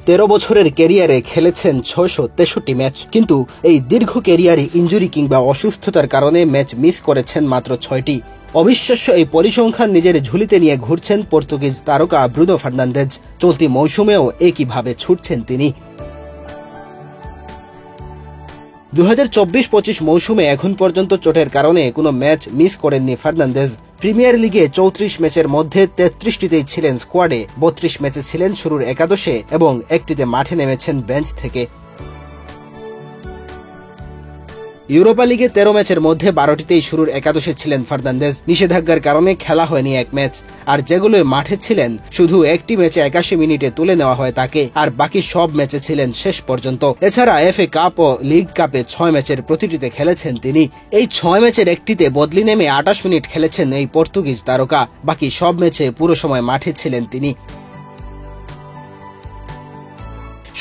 13 বছরের ক্যারিয়ারে খেলেছেন 663 ম্যাচ, কিন্তু এই দীর্ঘ ক্যারিয়ারে ইনজুরি কিংবা অসুস্থতার কারণে ম্যাচ মিস করেছেন মাত্র 6টি। অবিশ্বাস্য এই পরিসংখ্যান নিজের ঝুলিতে নিয়ে ঘুরছেন পর্তুগিজ তারকা ব্রুনো ফার্নান্দেজ। চলতি মৌসুমেও একইভাবে ছুটছেন তিনি। 2024-25 মৌসুমে এখন পর্যন্ত চোটের কারণে কোনো ম্যাচ মিস করেননি ফার্নান্দেজ। প্রিমিয়ার লিগে 34 ম্যাচের মধ্যে 33টিতেই ছিলেন স্কোয়াডে, 32 ম্যাচে ছিলেন শুরুর একাদশে এবং একটিতে মাঠে নেমেছেন বেঞ্চ থেকে। ইউরোপা লিগে 13 ম্যাচের মধ্যে 12টিতেই শুরুর একাদশে ছিলেন ফার্নান্দেজ। নিষেধাজ্ঞার কারণে খেলা হয়নি এক ম্যাচ, আর যেগুলো মাঠে ছিলেন শুধু একটি ম্যাচে 81 মিনিটে তুলে নেওয়া হয় তাকে, আর বাকি সব ম্যাচে ছিলেন শেষ পর্যন্ত। এছাড়া FA কাপ ও লিগ কাপে 6 ম্যাচের প্রতিটিতে খেলেছেন তিনি। এই 6 ম্যাচের একটিতে বদলি নেমে 28 মিনিট খেলেছেন এই পর্তুগিজ তারকা। বাকি সব ম্যাচে পুরো সময় মাঠে ছিলেন তিনি।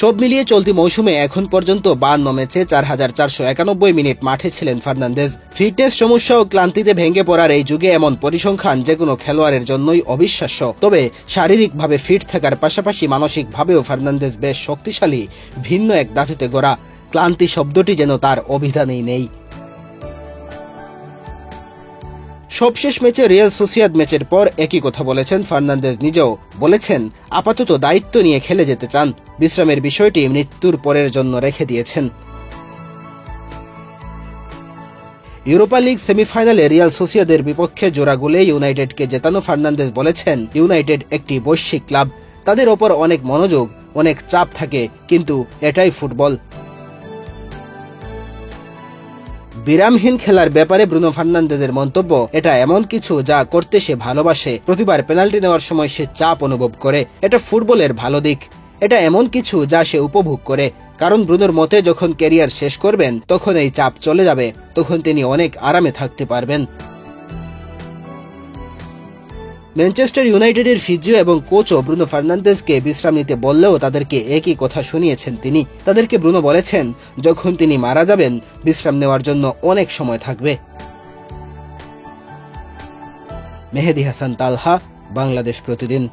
সব মিলিয়ে চলতি মৌসুমে এখন পর্যন্ত 52 ম্যাচে 4491 মিনিট মাঠে ছিলেন ফার্নান্দেজ। ফিটনেস সমস্যা ও ক্লান্তিতে ভেঙে পড়ার এই যুগে এমন পরিসংখ্যান যেকোনো খেলোয়াড়ের জন্যই অবিশ্বাস্য। তবে শারীরিকভাবে ফিট থাকার পাশাপাশি মানসিকভাবেও ফার্নান্দেজ বেশ শক্তিশালী, ভিন্ন এক ধাতুতে গড়া। ক্লান্তি শব্দটি যেন তার অভিধানেই নেই। সবশেষ ম্যাচে রিয়াল সোসিয়েদাদ ম্যাচের পর একই কথা বলেছেন ফার্নান্দেজ নিজেও। বলেছেন আপাতত দায়িত্ব নিয়ে খেলে যেতে চান, বিশ্রামের বিষয়টি মৃত্যুর পরের জন্য রেখে দিয়েছেন। ইউরোপা লিগ সেমিফাইনালে রিয়াল সোসিয়েদাদের বিপক্ষে জোড়া গোলে ইউনাইটেডকে জেতানো ফার্নান্দেজ বলেছেন, ইউনাইটেড একটি বৈশ্বিক ক্লাব, তাদের ওপর অনেক মনোযোগ, অনেক চাপ থাকে, কিন্তু এটাই ফুটবল। বিরামহীন খেলার ব্যাপারে ব্রুনো ফার্নান্দেজের মন্তব্য, এটা এমন কিছু যা করতে সে ভালোবাসে। প্রতিবার পেনাল্টি নেওয়ার সময় সে চাপ অনুভব করে, এটা ফুটবলের ভালো দিক। এটা এমন কিছু যা সে উপভোগ করে, কারণ ব্রুনোর মতে যখন ক্যারিয়ার শেষ করবেন তখন এই চাপ চলে যাবে, তখন তিনি অনেক আরামে থাকতে পারবেন। ম্যানচেস্টার ইউনাইটেডের ফিজিও এবং কোচও ব্রুনো ফার্নান্দেজকে বিশ্রাম নিতে বললেও তাদেরকে একই কথা শুনিয়েছেন তিনি। তাদেরকে ব্রুনো বলেছেন, যখন তিনি মারা যাবেন বিশ্রাম নেওয়ার জন্য অনেক সময় থাকবে। মেহেদী হাসান তালহা, বাংলাদেশ প্রতিদিন।